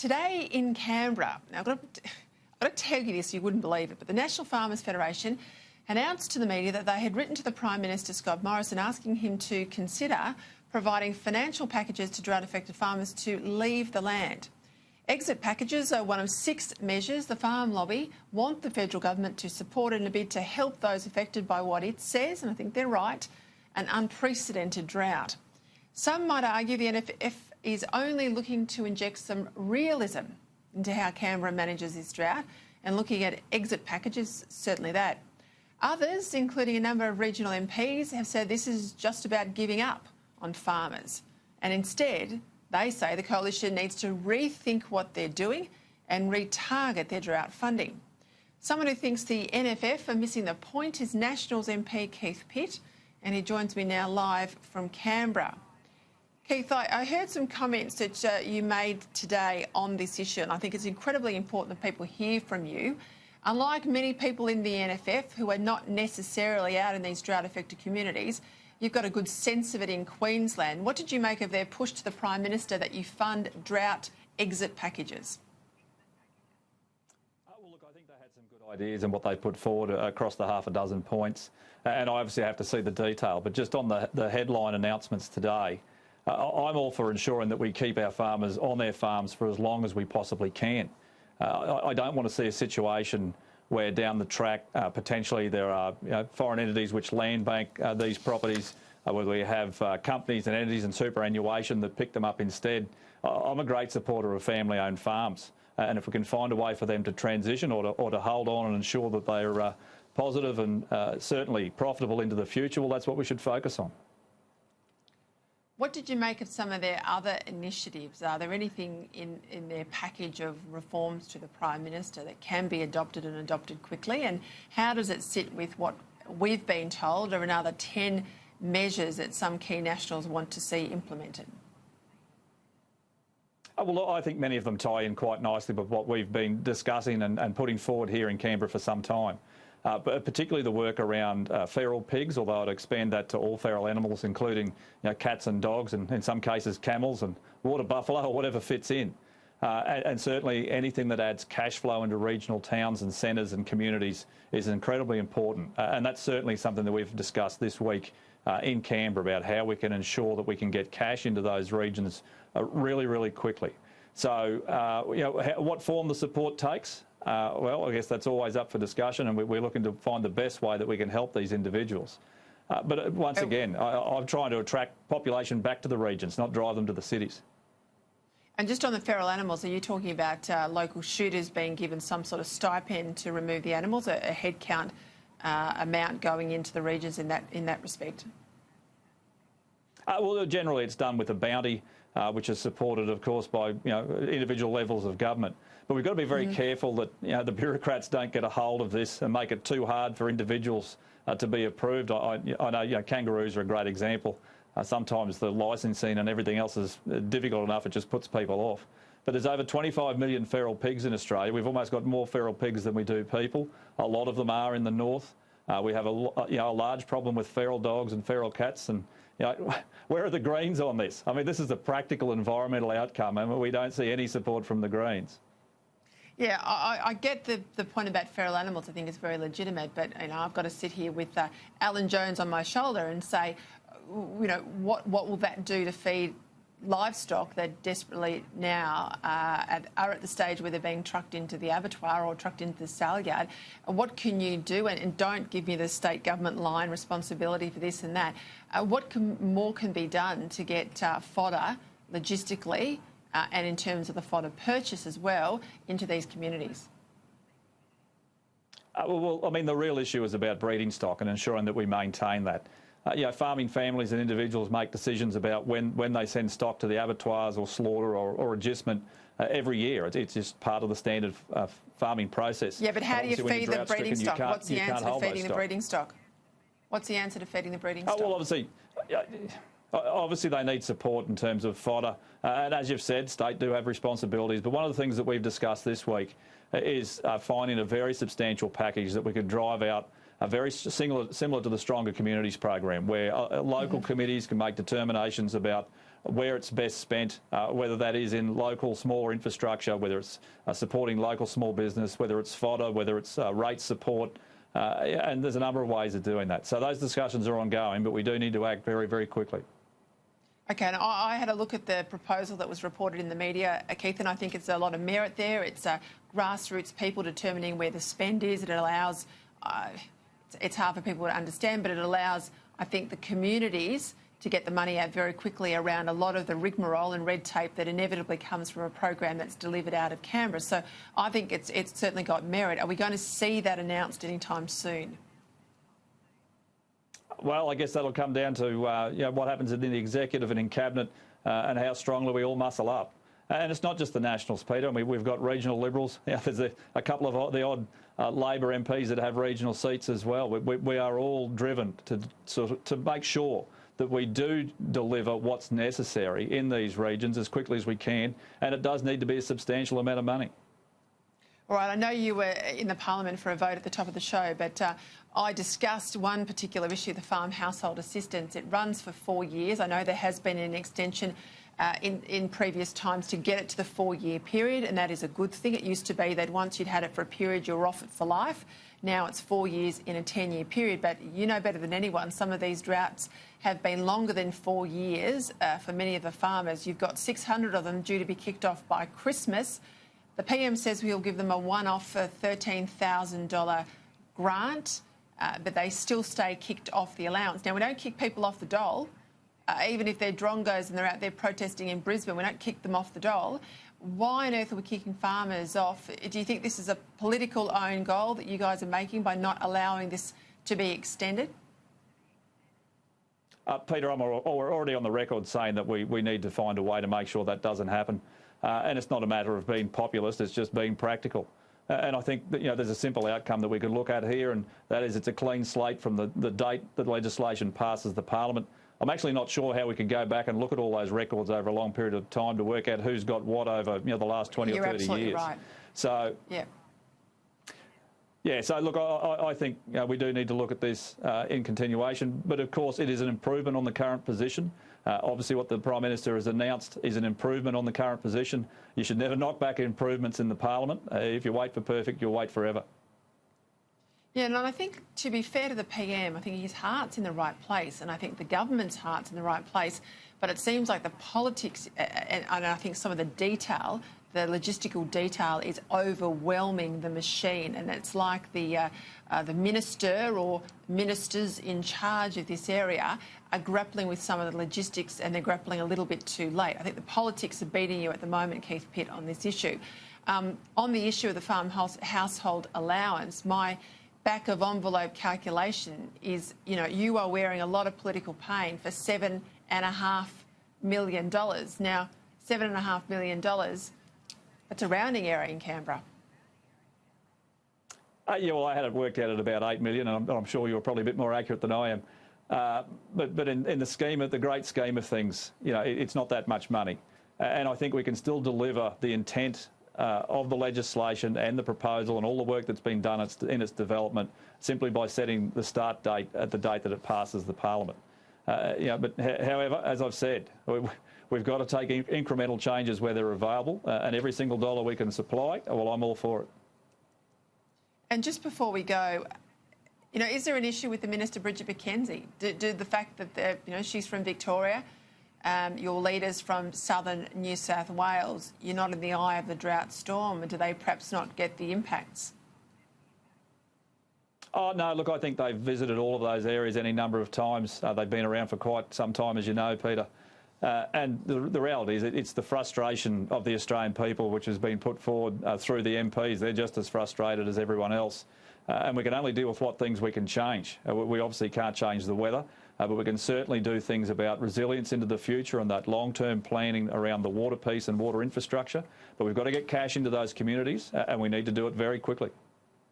Today in Canberra, now I've got to tell you this, you wouldn't believe it, but the National Farmers Federation announced to the media that they had written to the Prime Minister, Scott Morrison, asking him to consider providing financial packages to drought-affected farmers to leave the land. Exit packages are one of 6 measures the farm lobby want the federal government to support in a bid to help those affected by what it says, and I think they're right, an unprecedented drought. Some might argue the NFF is only looking to inject some realism into how Canberra manages this drought, and looking at exit packages, certainly that. Others, including a number of regional MPs, have said this is just about giving up on farmers. And instead, they say the coalition needs to rethink what they're doing and retarget their drought funding. Someone who thinks the NFF are missing the point is Nationals MP Keith Pitt, and he joins me now live from Canberra. Keith, I heard some comments that you made today on this issue, and I think it's incredibly important that people hear from you. Unlike many people in the NFF who are not necessarily out in these drought-affected communities, you've got a good sense of it in Queensland. What did you make of their push to the Prime Minister that you fund drought exit packages? Well, look, I think they had some good ideas in what they put forward across the half a dozen points, and I obviously have to see the detail. But just on the headline announcements today, I'm all for ensuring that we keep our farmers on their farms for as long as we possibly can. I don't want to see a situation where down the track potentially there are foreign entities which land bank these properties, where we have companies and entities and superannuation that pick them up instead. I'm a great supporter of family-owned farms, and if we can find a way for them to transition or to hold on and ensure that they're positive and certainly profitable into the future, well, that's what we should focus on. What did you make of some of their other initiatives? Are there anything in their package of reforms to the Prime Minister that can be adopted and adopted quickly? And how does it sit with what we've been told are another 10 measures that some key nationals want to see implemented? Well, I think many of them tie in quite nicely with what we've been discussing and putting forward here in Canberra for some time. But particularly the work around feral pigs, although I'd expand that to all feral animals, including cats and dogs, and in some cases camels and water buffalo or whatever fits in. And certainly anything that adds cash flow into regional towns and centres and communities is incredibly important. And that's certainly something that we've discussed this week in Canberra, about how we can ensure that we can get cash into those regions really, really quickly. So, what form the support takes? Well, I guess that's always up for discussion, and we're looking to find the best way that we can help these individuals. But once again, I'm trying to attract population back to the regions, not drive them to the cities. And just on the feral animals, are you talking about local shooters being given some sort of stipend to remove the animals, a head count amount going into the regions in that respect? Well, generally it's done with a bounty, which is supported, of course, by individual levels of government. But we've got to be very careful that the bureaucrats don't get a hold of this and make it too hard for individuals to be approved. I know kangaroos are a great example. Sometimes the licensing and everything else is difficult enough; it just puts people off. But there's over 25 million feral pigs in Australia. We've almost got more feral pigs than we do people. A lot of them are in the north. We have a large problem with feral dogs and feral cats, and where are the Greens on this? I mean, this is a practical environmental outcome, and we don't see any support from the Greens. Yeah, I get the point about feral animals. I think it's very legitimate, but I've got to sit here with Alan Jones on my shoulder and say, what will that do to feed livestock that desperately now are at the stage where they're being trucked into the abattoir or trucked into the sale yard? What can you do? And don't give me the state government line responsibility for this and that. What more can be done to get fodder logistically and in terms of the fodder purchase as well into these communities? Well, I mean, the real issue is about breeding stock and ensuring that we maintain that. Farming families and individuals make decisions about when they send stock to the abattoirs or slaughter or agistment every year. It's just part of the standard farming process. Yeah, but how do you feed the breeding stock? What's the answer to feeding the breeding stock? What's the answer to feeding the breeding stock? Well, obviously they need support in terms of fodder. And as you've said, state do have responsibilities. But one of the things that we've discussed this week is finding a very substantial package that we could drive out, very similar to the Stronger Communities program, where local committees can make determinations about where it's best spent, whether that is in local smaller infrastructure, whether it's supporting local small business, whether it's fodder, whether it's rate support, and there's a number of ways of doing that. So those discussions are ongoing, but we do need to act very, very quickly. OK, and I had a look at the proposal that was reported in the media, Keith, and I think it's a lot of merit there. It's grassroots people determining where the spend is. It allows, it's hard for people to understand, but it allows, I think, the communities to get the money out very quickly around a lot of the rigmarole and red tape that inevitably comes from a program that's delivered out of Canberra. So I think it's certainly got merit. Are we going to see that announced anytime soon? Well, I guess that'll come down to what happens in the executive and in cabinet and how strongly we all muscle up. And it's not just the Nationals, Peter. I mean, we've got regional Liberals. There's a couple of the odd Labor MPs that have regional seats as well. We are all driven to make sure that we do deliver what's necessary in these regions as quickly as we can, and it does need to be a substantial amount of money. All right, I know you were in the Parliament for a vote at the top of the show, but I discussed one particular issue, the farm household assistance. It runs for 4 years. I know there has been an extension in previous times to get it to the 4-year period, and that is a good thing. It used to be that once you'd had it for a period, you're off it for life. Now it's 4 years in a 10-year period, but you know better than anyone, some of these droughts have been longer than 4 years for many of the farmers. You've got 600 of them due to be kicked off by Christmas. The PM says we'll give them a one-off $13,000 grant, but they still stay kicked off the allowance. Now, we don't kick people off the dole. Even if they're drongos and they're out there protesting in Brisbane, we don't kick them off the dole. Why on earth are we kicking farmers off? Do you think this is a political own goal that you guys are making by not allowing this to be extended? Peter, I'm already on the record saying that we need to find a way to make sure that doesn't happen. And it's not a matter of being populist, it's just being practical. And I think that, there's a simple outcome that we could look at here, and that is it's a clean slate from the date that legislation passes the Parliament. I'm actually not sure how we could go back and look at all those records over a long period of time to work out who's got what over the last 20 or 30 years. You're absolutely right. So, so look, I think we do need to look at this in continuation, but of course it is an improvement on the current position. Obviously what the Prime Minister has announced is an improvement on the current position. You should never knock back improvements in the Parliament. If you wait for perfect, you'll wait forever. Yeah, and I think, to be fair to the PM, I think his heart's in the right place, and I think the government's heart's in the right place, but it seems like the politics and I think some of the detail, the logistical detail, is overwhelming the machine, and it's like the minister or ministers in charge of this area are grappling with some of the logistics, and they're grappling a little bit too late. I think the politics are beating you at the moment, Keith Pitt, on this issue. On the issue of the farm household allowance, my back-of-envelope calculation is, you are wearing a lot of political pain for $7.5 million. Now, $7.5 million, that's a rounding error in Canberra. Well, I had it worked out at about 8 million, and I'm sure you're probably a bit more accurate than I am. But in the great scheme of things, it's not that much money. And I think we can still deliver the intent of the legislation and the proposal and all the work that's been done in its development simply by setting the start date at the date that it passes the Parliament. But however, as I've said, we've got to take incremental changes where they're available, and every single dollar we can supply, well, I'm all for it. And just before we go, is there an issue with the Minister, Bridget McKenzie? Do the fact that she's from Victoria, your leaders from southern New South Wales, you're not in the eye of the drought storm, and do they perhaps not get the impacts? Oh, no, look, I think they've visited all of those areas any number of times. They've been around for quite some time, as you know, Peter. And the reality is it's the frustration of the Australian people which has been put forward through the MPs. They're just as frustrated as everyone else. And we can only deal with what things we can change. We obviously can't change the weather, but we can certainly do things about resilience into the future and that long-term planning around the water piece and water infrastructure. But we've got to get cash into those communities, and we need to do it very quickly.